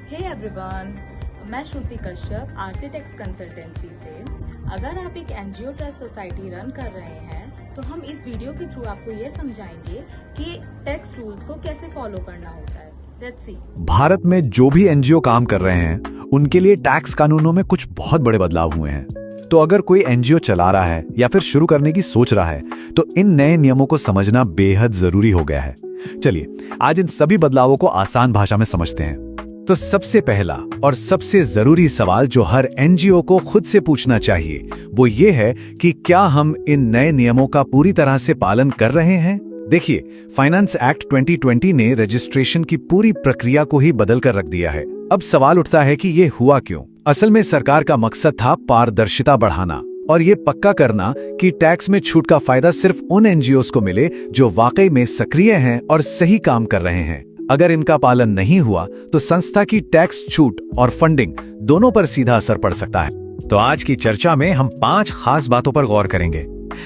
Hey everyone, मैं श्रुति Kashyap RC tax consultancy से। अगर आप एक एनजीओ ट्रस्ट सोसाइटी रन कर रहे हैं तो हम इस वीडियो के थ्रू आपको ये समझाएंगे कि टैक्स रूल्स को कैसे फॉलो करना होता है। Let's see. भारत में जो भी एनजीओ काम कर रहे हैं उनके लिए टैक्स कानूनों में कुछ बहुत बड़े बदलाव हुए हैं। तो अगर कोई एनजीओ चला रहा है या फिर शुरू करने की सोच रहा है तो इन नए नियमों को समझना बेहद जरूरी हो गया है। चलिए आज इन सभी बदलावों को आसान भाषा में समझते हैं। तो सबसे पहला और सबसे जरूरी सवाल जो हर एनजीओ को खुद से पूछना चाहिए वो ये है कि क्या हम इन नए नियमों का पूरी तरह से पालन कर रहे हैं। देखिए, फाइनेंस एक्ट 2020 ने रजिस्ट्रेशन की पूरी प्रक्रिया को ही बदल कर रख दिया है। अब सवाल उठता है कि ये हुआ क्यों। असल में सरकार का मकसद था पारदर्शिता बढ़ाना और ये पक्का करना कि टैक्स में छूट का फायदा सिर्फ उन एनजीओस को मिले जो वाकई में सक्रिय हैं और सही काम कर रहे हैं। अगर इनका पालन नहीं हुआ तो संस्था की टैक्स छूट और फंडिंग दोनों पर सीधा असर पड़ सकता है। तो आज की चर्चा में हम 5 खास बातों पर गौर करेंगे।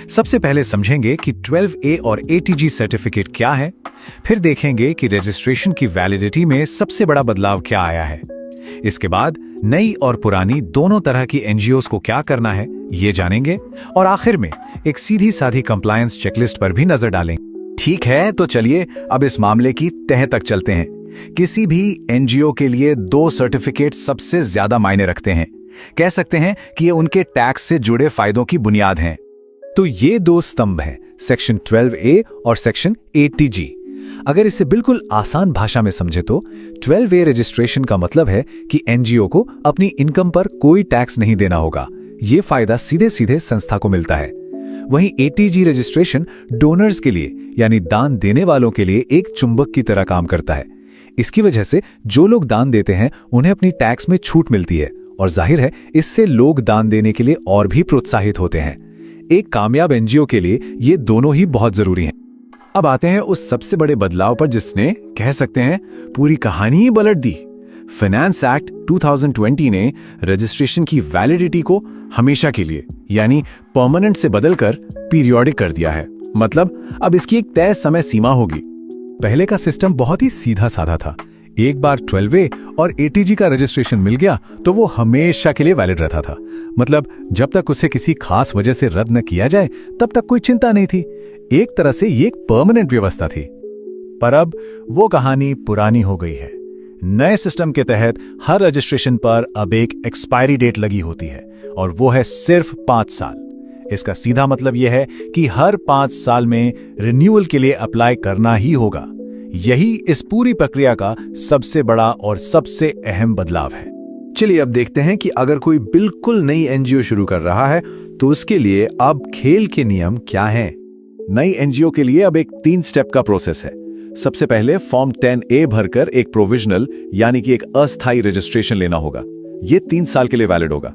सबसे पहले समझेंगे कि 12A और ATG सर्टिफिकेट क्या है, फिर देखेंगे कि रजिस्ट्रेशन की वैलिडिटी में सबसे बड़ा बदलाव क्या आया है। इसके बाद नई और पुरानी दोनों तरह की एनजीओस को क्या करना है ये जानेंगे और आखिर में एक सीधी साधी कंप्लायंस चेकलिस्ट पर भी नजर डालेंगे। ठीक है, तो चलिए अब इस मामले की तह तक चलते हैं। किसी भी एनजीओ के लिए 2 सर्टिफिकेट सबसे ज्यादा मायने रखते हैं। कह सकते हैं कि ये उनके टैक्स से जुड़े फायदों की बुनियाद हैं। तो ये 2 स्तंभ हैं, सेक्शन 12A और सेक्शन 8TG। अगर इसे बिल्कुल आसान भाषा में समझे तो 12A रजिस्ट्रेशन का मतलब है कि एनजीओ को अपनी इनकम पर कोई टैक्स नहीं देना होगा। ये फायदा सीधे सीधे संस्था को मिलता है। वहीं ATG रजिस्ट्रेशन डोनर्स के लिए यानी दान देने वालों के लिए एक चुंबक की तरह काम करता है। इसकी वजह से जो लोग दान देते हैं उन्हें अपनी टैक्स में छूट मिलती है और जाहिर है इससे लोग दान देने के लिए और भी प्रोत्साहित होते हैं। एक कामयाब एनजीओ के लिए ये दोनों ही बहुत जरूरी हैं। अब आते हैं उस सबसे बड़े बदलाव पर जिसने कह सकते हैं पूरी कहानी ही पलट दी। फाइनेंस एक्ट 2020 ने रजिस्ट्रेशन की वैलिडिटी को हमेशा के लिए यानी परमानेंट से बदलकर पीरियोडिक कर दिया है। मतलब अब इसकी एक तय समय सीमा होगी। पहले का सिस्टम बहुत ही सीधा साधा था। एक बार 12A और ATG का रजिस्ट्रेशन मिल गया तो वो हमेशा के लिए वैलिड रहता था। मतलब जब तक उसे किसी खास वजह से रद्द न किया जाए तब तक कोई चिंता नहीं थी। एक तरह से ये एक परमानेंट व्यवस्था थी। पर अब वो कहानी पुरानी हो गई है। नए सिस्टम के तहत हर रजिस्ट्रेशन पर अब एक एक्सपायरी डेट लगी होती है और वो है सिर्फ 5 साल। इसका सीधा मतलब यह है कि हर 5 साल में रिन्यूअल के लिए अप्लाई करना ही होगा। यही इस पूरी प्रक्रिया का सबसे बड़ा और सबसे अहम बदलाव है। चलिए अब देखते हैं कि अगर कोई बिल्कुल नई एनजीओ शुरू कर रहा है तो उसके लिए अब खेल के नियम क्या हैं। नई एनजीओ के लिए अब एक 3 स्टेप का प्रोसेस है। सबसे पहले फॉर्म 10A भरकर एक प्रोविजनल यानी कि एक अस्थायी रजिस्ट्रेशन लेना होगा। ये 3 साल के लिए वैलिड होगा।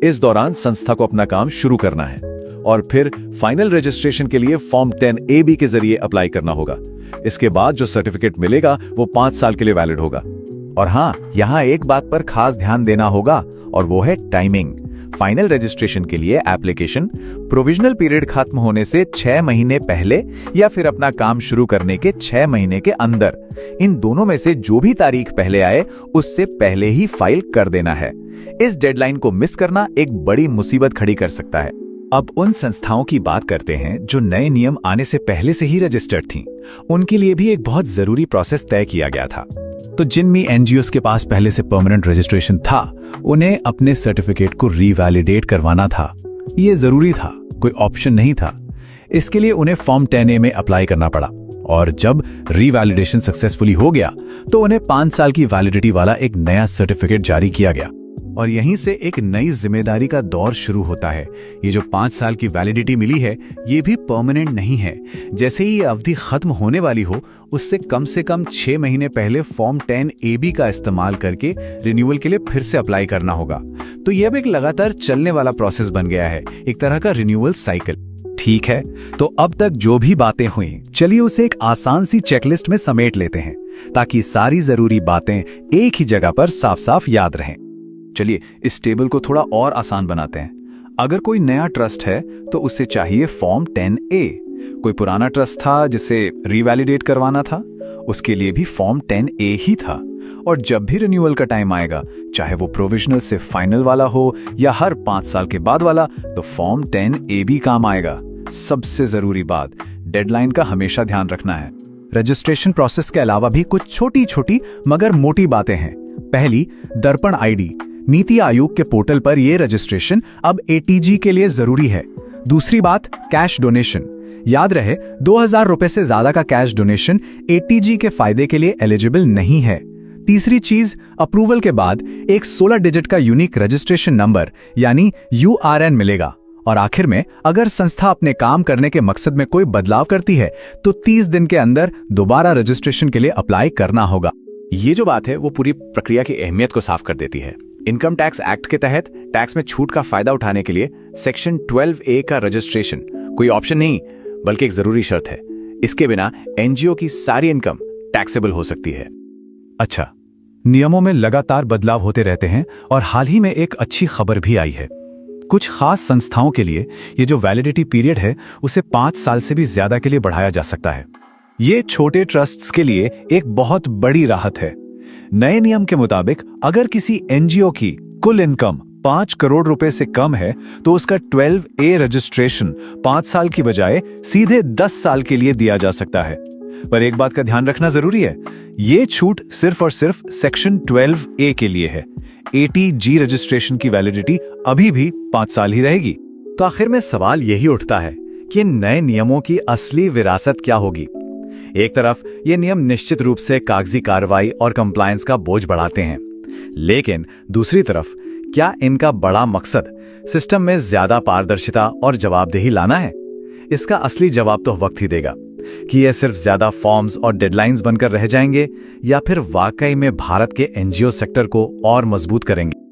इस दौरान संस्था को अपना काम शुरू करना है और फिर फाइनल रजिस्ट्रेशन के लिए फॉर्म 10AB के जरिए अप्लाई करना होगा। इसके बाद जो सर्टिफिकेट मिलेगा वो 5 साल के लिए वैलिड होगा। और हाँ, यहाँ एक बात पर खास ध्यान देना होगा और वो है टाइमिंग। फाइनल रजिस्ट्रेशन के लिए एप्लीकेशन प्रोविजनल पीरियड खत्म होने से 6 महीने पहले या फिर अपना काम शुरू करने के 6 महीने के अंदर, इन दोनों में से जो भी तारीख पहले आए उससे पहले ही फाइल कर देना है। इस डेडलाइन को मिस करना एक बड़ी मुसीबत खड़ी कर सकता है। अब उन संस्थाओं की बात करते हैं जो नए नियम आने से पहले से ही रजिस्टर्ड थीं। उनके लिए भी एक बहुत जरूरी प्रोसेस तय किया गया था। तो जिन भी एनजीओस के पास पहले से परमानेंट रजिस्ट्रेशन था उन्हें अपने सर्टिफिकेट को रीवैलिडेट करवाना था। ये जरूरी था, कोई ऑप्शन नहीं था। इसके लिए उन्हें फॉर्म 10A में अप्लाई करना पड़ा और जब रीवैलिडेशन सक्सेसफुली हो गया तो उन्हें 5 साल की वैलिडिटी वाला एक नया सर्टिफिकेट जारी किया गया। और यहीं से एक नई जिम्मेदारी का दौर शुरू होता है। ये जो 5 साल की वैलिडिटी मिली है ये भी परमानेंट नहीं है। जैसे ही ये अवधि खत्म होने वाली हो उससे कम से कम 6 महीने पहले फॉर्म 10AB का इस्तेमाल करके रिन्यूअल के लिए फिर से अप्लाई करना होगा। तो ये अब एक लगातार चलने वाला प्रोसेस बन गया है, एक तरह का रिन्यूअल साइकिल। ठीक है, तो अब तक जो भी बातें हुई चलिए उसे एक आसान सी चेकलिस्ट में समेट लेते हैं ताकि सारी जरूरी बातें एक ही जगह पर साफ साफ याद रहें। चलिए इस टेबल को थोड़ा और आसान बनाते हैं। अगर कोई नया ट्रस्ट है तो उससे चाहिए फॉर्म 10A। कोई पुराना ट्रस्ट था जिसे रीवैलिडेट करवाना था, उसके लिए भी फॉर्म 10A ही था। और जब भी रिन्यूअल का टाइम आएगा, चाहे वो प्रोविजनल से फाइनल वाला हो या हर 5 साल के बाद वाला, तो फॉर्म 10A भी काम आएगा। सबसे जरूरी बात, डेडलाइन का हमेशा ध्यान रखना है। रजिस्ट्रेशन प्रोसेस के अलावा भी कुछ छोटी छोटी मगर मोटी बातें हैं। पहली, दर्पण आईडी। नीति आयोग के पोर्टल पर यह रजिस्ट्रेशन अब ATG के लिए जरूरी है। दूसरी बात, कैश डोनेशन। याद रहे, 2000 रुपए से ज्यादा का कैश डोनेशन ATG के फायदे के लिए एलिजिबल नहीं है। तीसरी चीज, अप्रूवल के बाद एक 16 डिजिट का यूनिक रजिस्ट्रेशन नंबर यानी URN मिलेगा। और आखिर में, अगर संस्था अपने काम करने के मकसद में कोई बदलाव करती है तो 30 दिन के अंदर दोबारा रजिस्ट्रेशन के लिए अप्लाई करना होगा। ये जो बात है वो पूरी प्रक्रिया की अहमियत को साफ कर देती है। इनकम टैक्स एक्ट के तहत टैक्स में छूट का फायदा उठाने के लिए सेक्शन 12A का रजिस्ट्रेशन कोई ऑप्शन नहीं बल्कि एक जरूरी शर्त है। इसके बिना NGO की सारी इनकम टैक्सेबल हो सकती है। अच्छा, नियमों में लगातार बदलाव होते रहते हैं और हाल ही में एक अच्छी खबर भी आई है। कुछ खास संस्थाओं के लिए ये जो वैलिडिटी पीरियड है उसे 5 साल से भी ज्यादा के लिए बढ़ाया जा सकता है। ये छोटे ट्रस्ट्स के लिए एक बहुत बड़ी राहत है। नए नियम के मुताबिक अगर किसी NGO की कुल इनकम 5 करोड़ रुपए से कम है तो उसका 12A रजिस्ट्रेशन 5 साल की बजाय सीधे 10 साल के लिए दिया जा सकता है। पर एक बात का ध्यान रखना जरूरी है, ये छूट सिर्फ और सिर्फ सेक्शन 12A के लिए है। ATG रजिस्ट्रेशन की वैलिडिटी अभी भी 5 साल ही रहेगी। तो आखिर में सवाल यही उठता है कि नए नियमों की असली विरासत क्या होगी। एक तरफ ये नियम निश्चित रूप से कागजी कार्रवाई और कंप्लायंस का बोझ बढ़ाते हैं, लेकिन दूसरी तरफ क्या इनका बड़ा मकसद सिस्टम में ज्यादा पारदर्शिता और जवाबदेही लाना है? इसका असली जवाब तो वक्त ही देगा कि ये सिर्फ ज्यादा फॉर्म्स और डेडलाइंस बनकर रह जाएंगे या फिर वाकई में भारत के NGO सेक्टर को और मजबूत करेंगे।